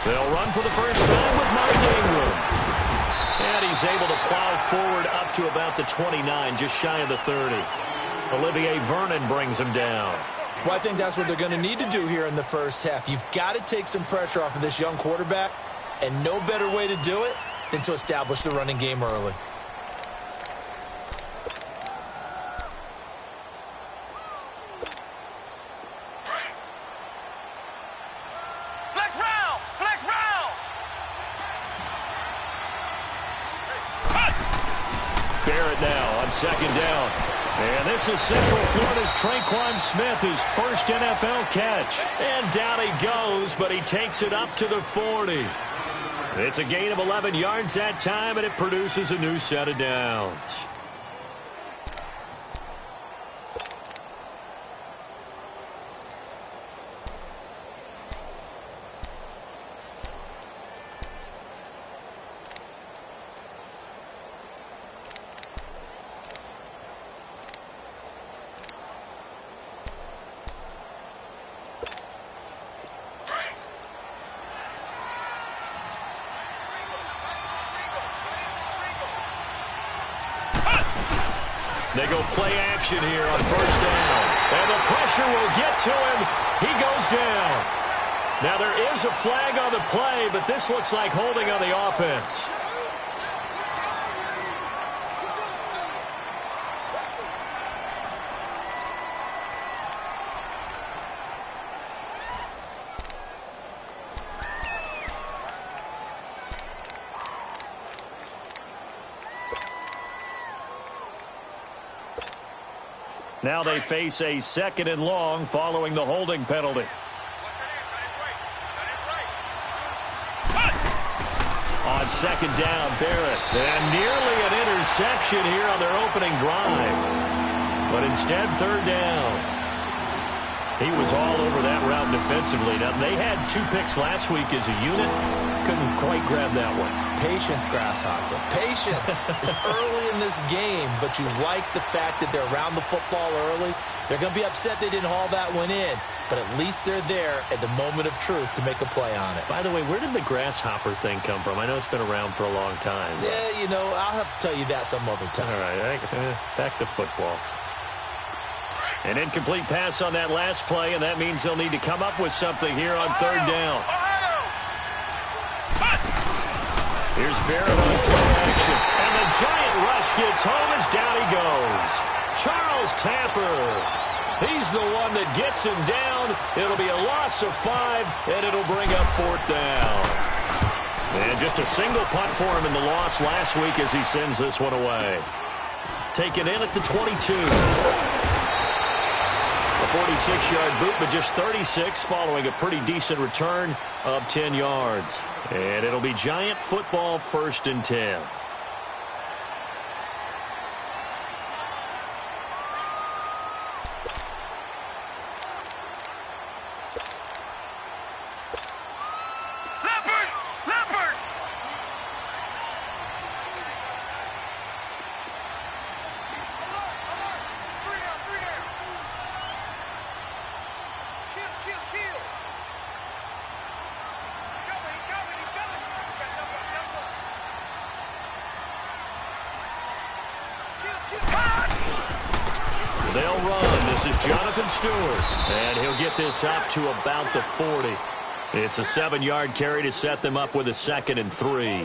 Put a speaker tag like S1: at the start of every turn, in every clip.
S1: They'll run for the first time with Mark Ingram. And he's able to plow forward up to about the 29, just shy of the 30. Olivier Vernon brings him down.
S2: Well, I think that's what they're going to need to do here in the first half. You've got to take some pressure off of this young quarterback, and no better way to do it than to establish the running game early.
S1: Barrett now on second down. And this is Central Florida's Traquan Smith, his first NFL catch. And down he goes, but he takes it up to the 40. It's a gain of 11 yards that time, and it produces a new set of downs. They go play action here on first down. And the pressure will get to him. He goes down. Now there is a flag on the play, but this looks like holding on the offense. Now they face a second and long following the holding penalty. On second down, Barrett. And nearly an interception here on their opening drive. But instead, third down. He was all over that route defensively. Now, they had 2 picks last week as a unit. Couldn't quite grab that one.
S2: Patience, Grasshopper. Patience is early in this game, but you like the fact that they're around the football early. They're going to be upset they didn't haul that one in, but at least they're there at the moment of truth to make a play on it.
S1: By the way, where did the Grasshopper thing come from? I know it's been around for a long time. But...
S2: yeah, you know, I'll have to tell you that some other time.
S1: All right, back to football. An incomplete pass on that last play, and that means they'll need to come up with something here on third down. Here's Barrett on play action. And the giant rush gets home as down he goes. Charles Tapper. He's the one that gets him down. It'll be a loss of 5, and it'll bring up fourth down. And just a single punt for him in the loss last week as he sends this one away. Taken in at the 22. A 46-yard boot, but just 36 following a pretty decent return of 10 yards. And it'll be Giant football, 1st and 10. They'll run. This is Jonathan Stewart. And he'll get this up to about the 40. It's a 7-yard carry to set them up with a 2nd and 3.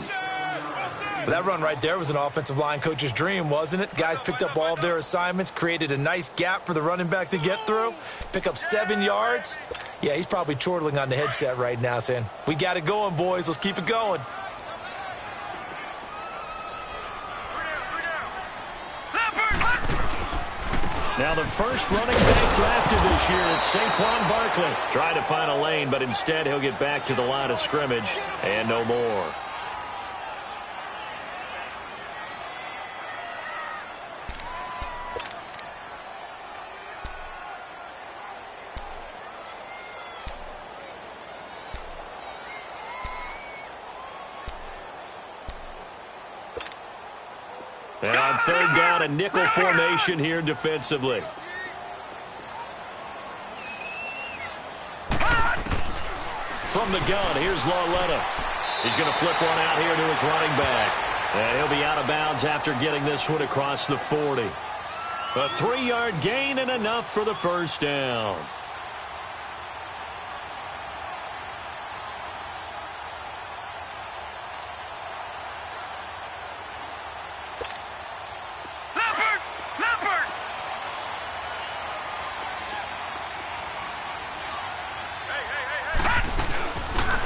S2: That run right there was an offensive line coach's dream, wasn't it? Guys picked up all of their assignments, created a nice gap for the running back to get through, pick up 7 yards. Yeah, he's probably chortling on the headset right now saying, we got it going, boys. Let's keep it going.
S1: Now the first running back drafted this year, it's Saquon Barkley. Tried to find a lane, but instead he'll get back to the line of scrimmage and no more. And on third down, a nickel formation here defensively. from the gun. Here's Lodog. He's going to flip one out here to his running back. And he'll be out of bounds after getting this one across the 40. A 3-yard gain and enough for the first down.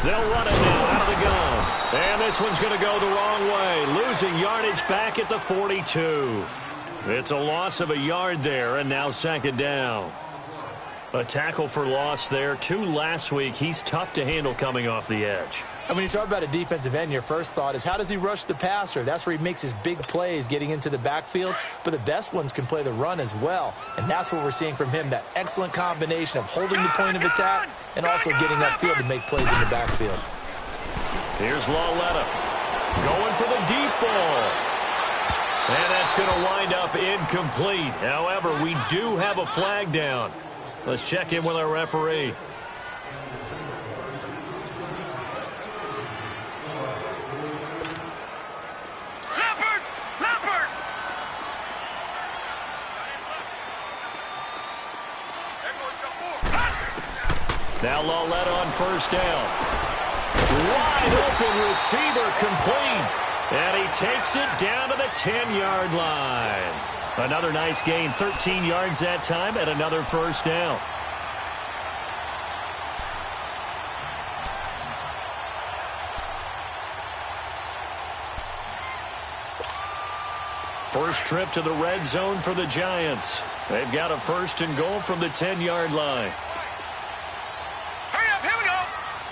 S1: They'll run it now out of the gun. And this one's going to go the wrong way, losing yardage back at the 42. It's a loss of a yard there, and now second down. A tackle for loss there. 2 last week. He's tough to handle coming off the edge.
S2: And when you talk about a defensive end, your first thought is, how does he rush the passer? That's where he makes his big plays, getting into the backfield. But the best ones can play the run as well. And that's what we're seeing from him, that excellent combination of holding the point of attack and also getting upfield to make plays in the backfield.
S1: Here's Lodog going for the deep ball. And that's going to wind up incomplete. However, we do have a flag down. Let's check in with our referee. Now Lodog on first down. Wide open receiver complete. And he takes it down to the 10-yard line. Another nice gain, 13 yards that time, and another first down. First trip to the red zone for the Giants. They've got a 1st and goal from the 10-yard line.
S3: Hurry up, here we go.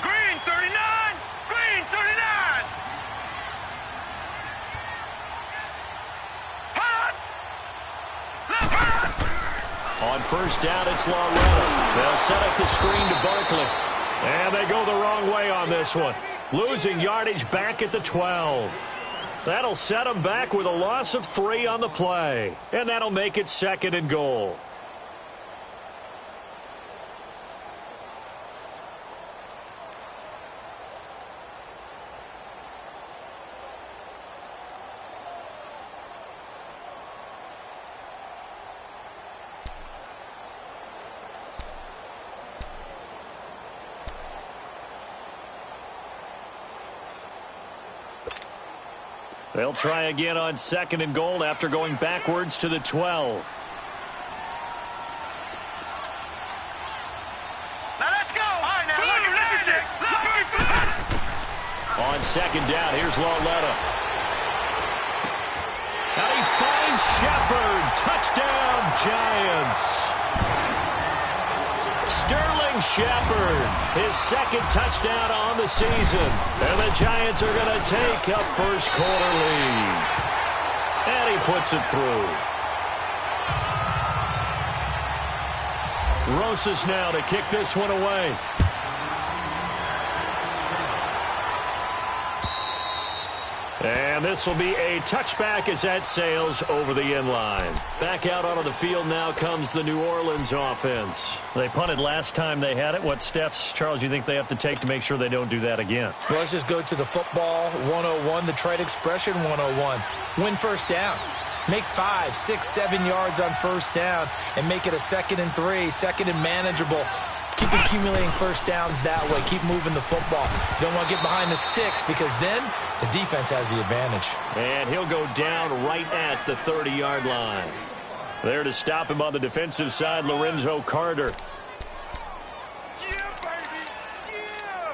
S3: Green 39, green 39.
S1: On first down, it's Lodog. They'll set up the screen to Barkley. And they go the wrong way on this one. Losing yardage back at the 12. That'll set them back with a loss of 3 on the play. And that'll make it 2nd and goal. They'll try again on 2nd and goal after going backwards to the 12.
S3: Now let's go. All right, now look at
S1: On 2nd down, here's Lodog. And he finds Shepard. Touchdown, Giants. Sterling Shepard, his 2nd touchdown on the season. And the Giants are going to take a first-quarter lead. And he puts it through. Rosas now to kick this one away. And this will be a touchback as that sails over the end line. Back out onto the field now comes the New Orleans offense. They punted last time they had it. What steps, Charles, you think they have to take to make sure they don't do that again?
S2: Well, let's just go to the football 101, the trade expression 101. Win first down. Make 5, 6, 7 yards on first down and make it a 2nd and 3, 2nd and manageable. Keep accumulating first downs that way. Keep moving the football. You don't want to get behind the sticks because then the defense has the advantage.
S1: And he'll go down right at the 30-yard line. There to stop him on the defensive side, Lorenzo Carter.
S3: Yeah, baby. Yeah.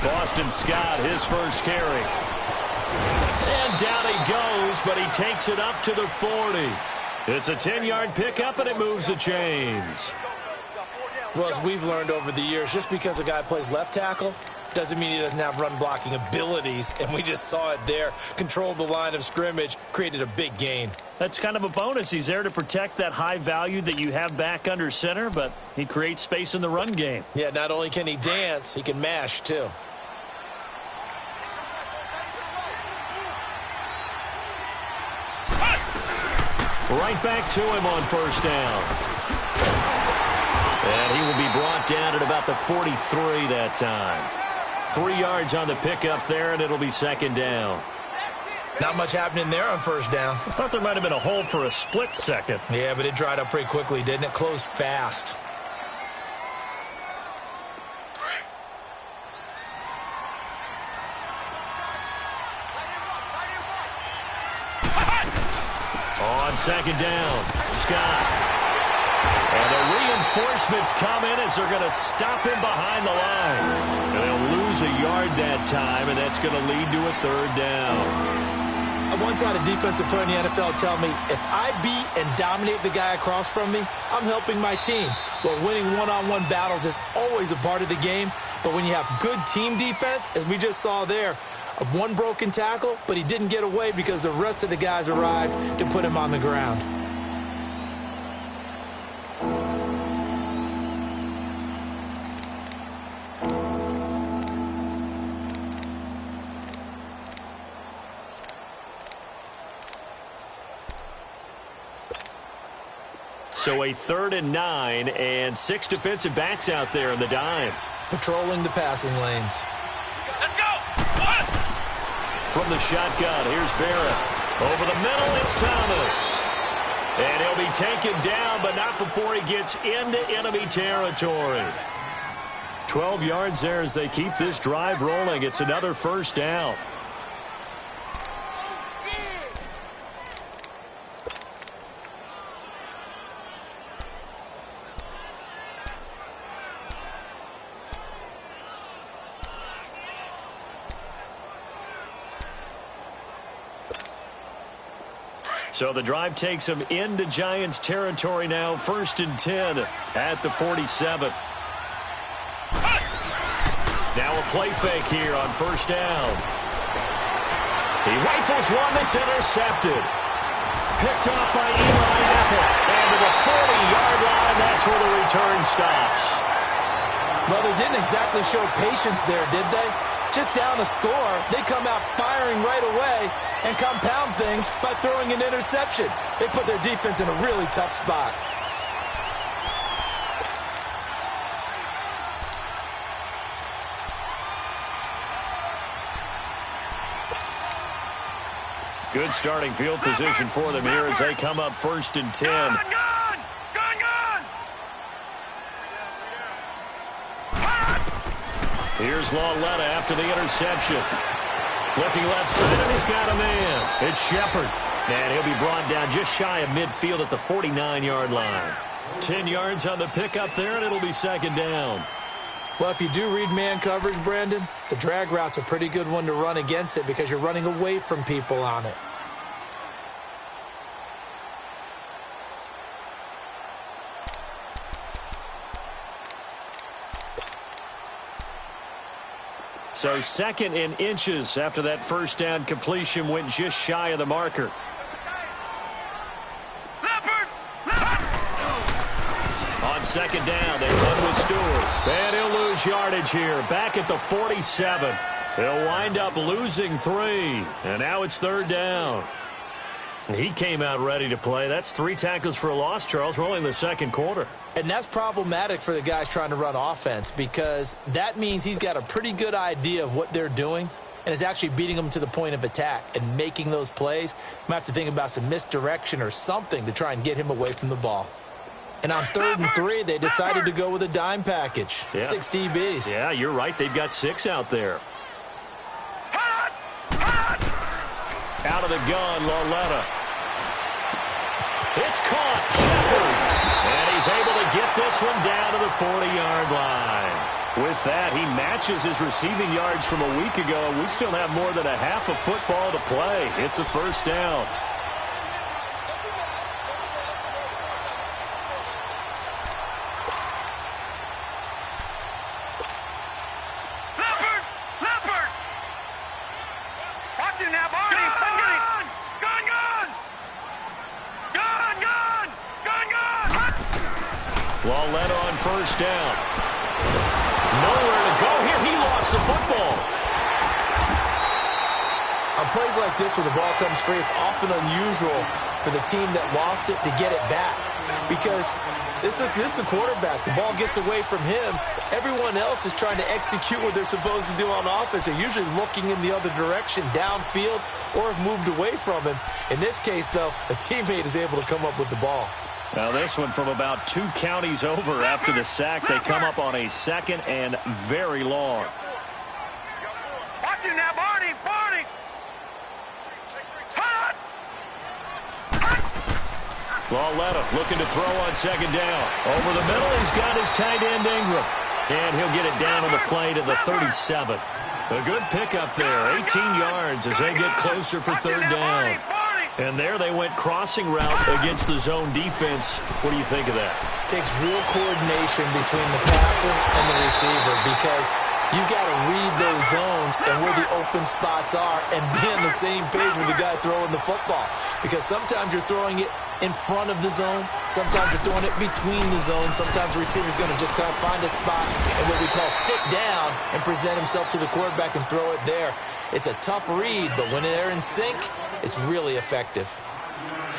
S1: Boston Scott, his first carry. And down he goes, but he takes it up to the 40. It's a 10-yard pickup, and it moves the chains.
S2: Well, as we've learned over the years, just because a guy plays left tackle doesn't mean he doesn't have run-blocking abilities, and we just saw it there. Controlled the line of scrimmage, created a big gain.
S1: that's kind of a bonus. He's there to protect that high value that you have back under center, but he creates space in the run game.
S2: Yeah, not only can he dance, he can mash, too.
S1: Right back to him on first down. And he will be brought down at about the 43 that time. 3 yards on the pickup there, and it'll be second down.
S2: Not much happening there on first down.
S1: I thought there might have been a hole for a split second.
S2: Yeah, but it dried up pretty quickly, didn't it? Closed fast.
S1: On second down, Scott. And the reinforcements come in as they're going to stop him behind the line. And they'll lose a yard that time, and that's going to lead to a third down.
S2: I once had a defensive player in the NFL tell me, if I beat and dominate the guy across from me, I'm helping my team. Well, winning one-on-one battles is always a part of the game, but when you have good team defense, as we just saw there, one broken tackle, but he didn't get away because the rest of the guys arrived to put him on the ground.
S1: So a 3rd and 9 and 6 defensive backs out there in the dime.
S2: Patrolling the passing lanes.
S3: Let's go!
S1: From the shotgun, here's Barrett. Over the middle, it's Thomas. And he'll be taken down, but not before he gets into enemy territory. 12 yards there as they keep this drive rolling. It's another first down. So the drive takes them into Giants territory now. 1st and 10 at the 47. Now a play fake here on first down. He rifles one that's intercepted. Picked up by Eli Apple. And to the 40-yard line, that's where the return stops.
S2: Well, they didn't exactly show patience there, did they? Just down a score, they come out firing right away and compound things by throwing an interception. They put their defense in a really tough spot.
S1: Good starting field position for them here as they come up 1st and 10.
S3: Gun!
S1: Here's Lawletta after the interception. Looking left side, and he's got a man. It's Shepard. And he'll be brought down just shy of midfield at the 49-yard line. 10 yards on the pickup there, and it'll be second down.
S2: Well, if you do read man coverage, Brandon, the drag route's a pretty good one to run against it because you're running away from people on it.
S1: So 2nd and inches after that first down completion went just shy of the marker. On 2nd down, they run with Stewart. And he'll lose yardage here. Back at the 47. He'll wind up losing 3. And now it's 3rd down. He came out ready to play. That's 3 tackles for a loss, Charles, rolling the 2nd quarter.
S2: And that's problematic for the guys trying to run offense because that means he's got a pretty good idea of what they're doing and is actually beating them to the point of attack and making those plays. You might have to think about some misdirection or something to try and get him away from the ball. And on 3rd and 3, they decided to go with a dime package. Yeah. 6 DBs.
S1: Yeah, you're right. They've got 6 out there. Out of the gun, Lawletta. It's caught. Shepard. And he's able to get this one down to the 40-yard line. With that, he matches his receiving yards from a week ago. We still have more than a half of football to play. It's a first down. Lodog on first down. Nowhere to go here. He lost the football.
S2: On plays like this where the ball comes free, it's often unusual for the team that lost it to get it back. Because this is the quarterback. The ball gets away from him. Everyone else is trying to execute what they're supposed to do on offense. They're usually looking in the other direction, downfield, or have moved away from him. In this case, though, a teammate is able to come up with the ball.
S1: Now this one from about 2 counties over after the sack. They come up on a 2nd and very long.
S3: Watch him now, Barney. Barney.
S1: Lodog looking to throw on 2nd down. Over the middle, he's got his tight end Ingram. And he'll get it down on the play to the 37. A good pickup there, 18 yards as they get closer for 3rd down. And there they went crossing route against the zone defense. What do you think of that?
S2: Takes real coordination between the passer and the receiver because you got to read those zones and where the open spots are and be on the same page with the guy throwing the football. Because sometimes you're throwing it in front of the zone. Sometimes you're throwing it between the zones. Sometimes the receiver's going to just kind of find a spot and what we call sit down and present himself to the quarterback and throw it there. It's a tough read, but when they're in sync, it's really effective.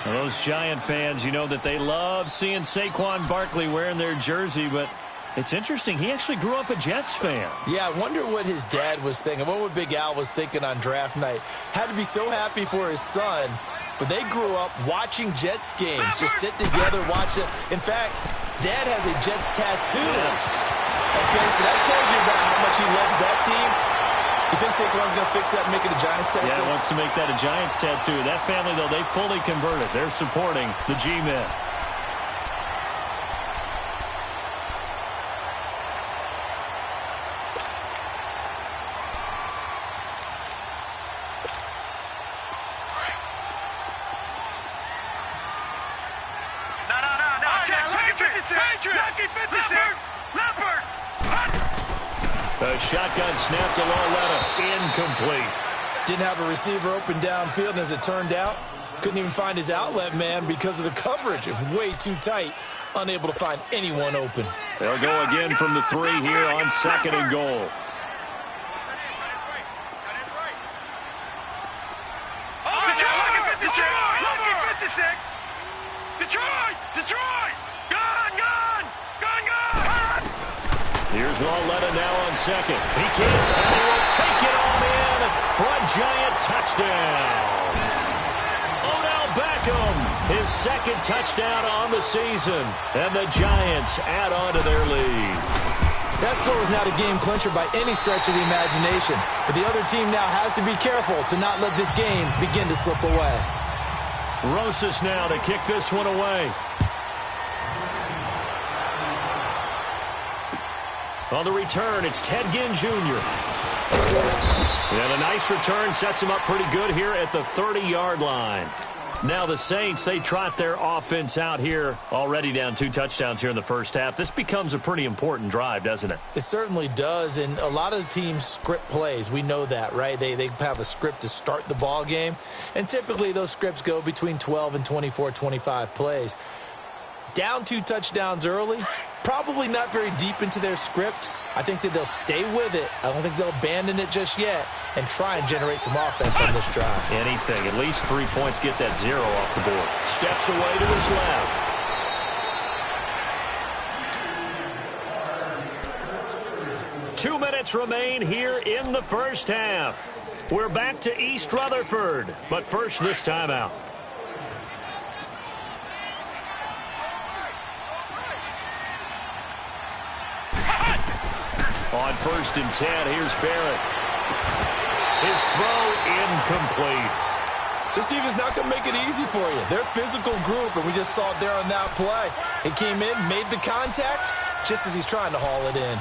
S1: Well, those Giant fans, you know that they love seeing Saquon Barkley wearing their jersey, but it's interesting. He actually grew up a Jets fan.
S2: Yeah, I wonder what his dad was thinking. What would Big Al was thinking on draft night? Had to be so happy for his son. But they grew up watching Jets games. Just sit together, watch it. In fact, Dad has a Jets tattoo.
S1: Yes.
S2: Okay, so that tells you about how much he loves that team. You think Saquon's going to fix that and make it a Giants tattoo?
S1: Yeah, he wants to make that a Giants tattoo. That family, though, they fully converted. They're supporting the G-Men. A shotgun snap to Lodog. Incomplete.
S2: Didn't have a receiver open downfield, and as it turned out, couldn't even find his outlet man because of the coverage. It was way too tight, unable to find anyone open.
S1: They'll go again from the 3 here on 2nd and goal.
S3: Detroit! Gone!
S1: Here's Lodog now on 2nd. He can't, and he will take it all in for a Giant touchdown. Odell Beckham, his 2nd touchdown on the season, and the Giants add on to their lead.
S2: That score was not a game clincher by any stretch of the imagination, but the other team now has to be careful to not let this game begin to slip away.
S1: Rosas now to kick this one away. On the return, it's Ted Ginn Jr. And a nice return sets him up pretty good here at the 30-yard line. Now the Saints, they trot their offense out here, already down 2 touchdowns here in the first half. This becomes a pretty important drive, doesn't it?
S2: It certainly does, and a lot of the teams script plays. We know that, right? They have a script to start the ball game, and typically those scripts go between 12 and 24, 25 plays. Down 2 touchdowns early, probably not very deep into their script. I think that they'll stay with it. I don't think they'll abandon it just yet and try and generate some offense on this drive.
S1: Anything. At least 3 points, get that 0 off the board. Steps away to his left. 2 minutes remain here in the first half. We're back to East Rutherford, but first this timeout. On 1st and 10, here's Barrett. His throw incomplete.
S2: This team is not going to make it easy for you. They're a physical group, and we just saw it there on that play. He came in, made the contact, just as he's trying to haul it in.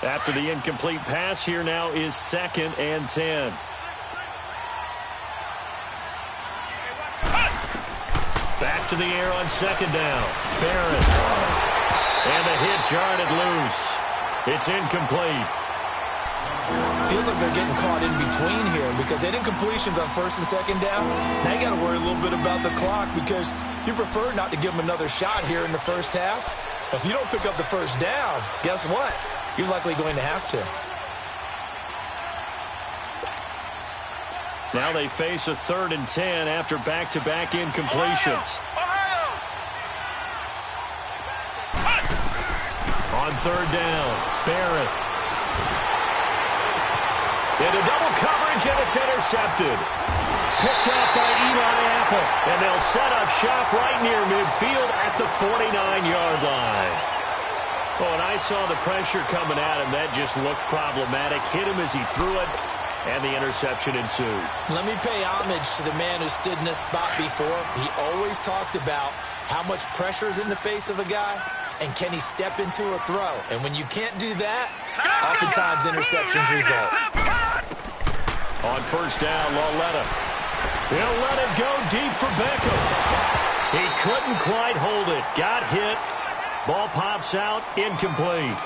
S1: After the incomplete pass, here now is 2nd and 10. Back to the air on 2nd down. Barrett. And the hit jarred it loose. It's incomplete.
S2: Feels like they're getting caught in between here because they didn't completions on first and second down. Now you got to worry a little bit about the clock because you prefer not to give them another shot here in the first half. If you don't pick up the first down, guess what? You're likely going to have to.
S1: Now they face a 3rd and 10 after back-to-back incompletions. On 3rd down, Barrett. Into double coverage, and it's intercepted. Picked up by Eli Apple, and they'll set up shop right near midfield at the 49-yard line. Oh, and I saw the pressure coming at him. That just looked problematic. Hit him as he threw it, and the interception ensued.
S2: Let me pay homage to the man who stood in this spot before. He always talked about how much pressure is in the face of a guy, and can he step into a throw. And when you can't do that, oftentimes interceptions result.
S1: On 1st down, Lodog. He'll let it go deep for Beckham. He couldn't quite hold it. Got hit. Ball pops out. Incomplete.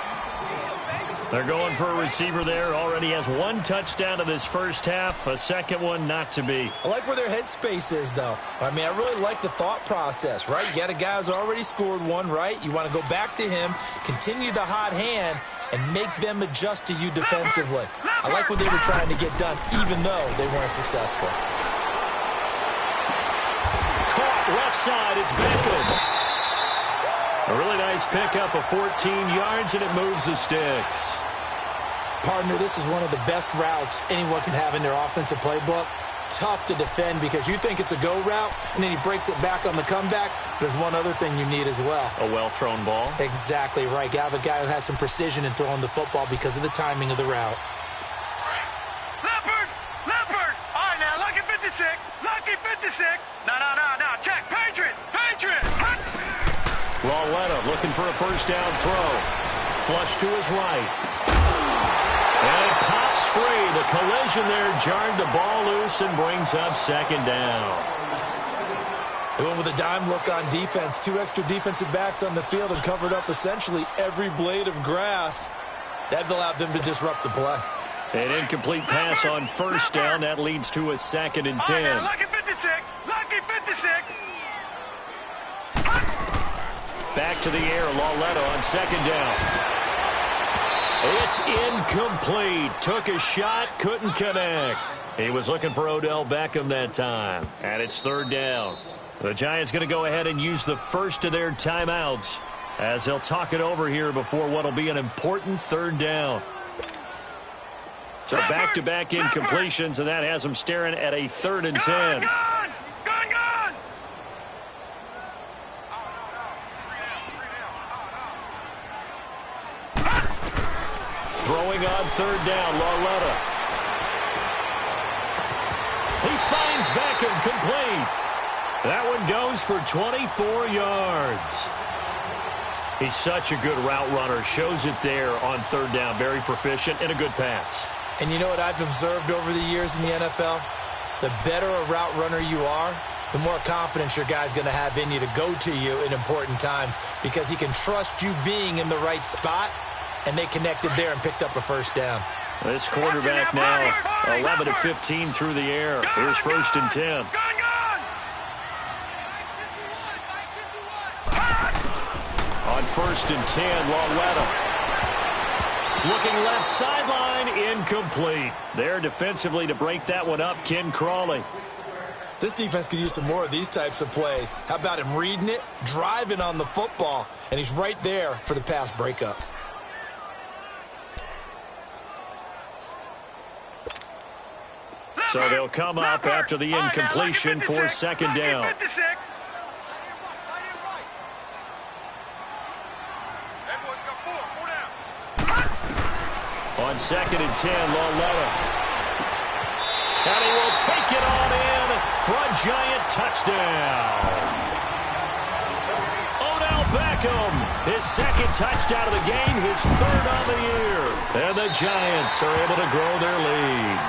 S1: They're going for a receiver there. Already has 1 touchdown in this first half. A second one not to be.
S2: I like where their headspace is, though. I mean, I really like the thought process, right? You got a guy who's already scored 1, right? You want to go back to him, continue the hot hand, and make them adjust to you defensively. I like what they were trying to get done, even though they weren't successful.
S1: Caught left side. It's Beckham. A really nice pickup of 14 yards, and it moves the sticks.
S2: Partner, this is one of the best routes anyone can have in their offensive playbook. Tough to defend because you think it's a go route, and then he breaks it back on the comeback. There's one other thing you need as well.
S1: A well-thrown ball.
S2: Exactly right. You have a guy who has some precision in throwing the football because of the timing of the route.
S3: Leopard! All right, now, lucky 56. Lucky 56. No. Check. Patriot.
S1: Lodog looking for a first down throw. Flush to his right. And it pops free. The collision there jarred the ball loose and brings up 2nd down.
S2: They went with a dime look on defense. 2 extra defensive backs on the field and covered up essentially every blade of grass. That allowed them to disrupt the play.
S1: An incomplete pass on 1st down. That leads to a 2nd and 10.
S3: All right, now, lucky 56. Lucky 56.
S1: Back to the air, Lodog on 2nd down. It's incomplete. Took a shot, couldn't connect. He was looking for Odell Beckham that time. And it's 3rd down. The Giants going to go ahead and use the first of their timeouts as they'll talk it over here before what will be an important 3rd down. So back-to-back incompletions, and that has them staring at a 3rd and 10.
S3: Gone!
S1: Throwing on 3rd down, Lodog. He finds Beckham complete. That one goes for 24 yards. He's such a good route runner. Shows it there on 3rd down. Very proficient and a good pass.
S2: And you know what I've observed over the years in the NFL? The better a route runner you are, the more confidence your guy's going to have in you to go to you in important times because he can trust you being in the right spot, and they connected there and picked up a first down.
S1: This quarterback now 11 of 15 through the air. Here's 1st and 10. On 1st and 10, Lodog. Looking left sideline, incomplete. There defensively to break that one up, Ken Crawley.
S2: This defense could use some more of these types of plays. How about him reading it, driving on the football, and he's right there for the pass breakup.
S1: So they'll come up after the incompletion for 2nd down. On 2nd and 10, Lodog. And he will take it on in for a Giant touchdown. Odell Beckham, his 2nd touchdown of the game, his 3rd on the year. And the Giants are able to grow their lead.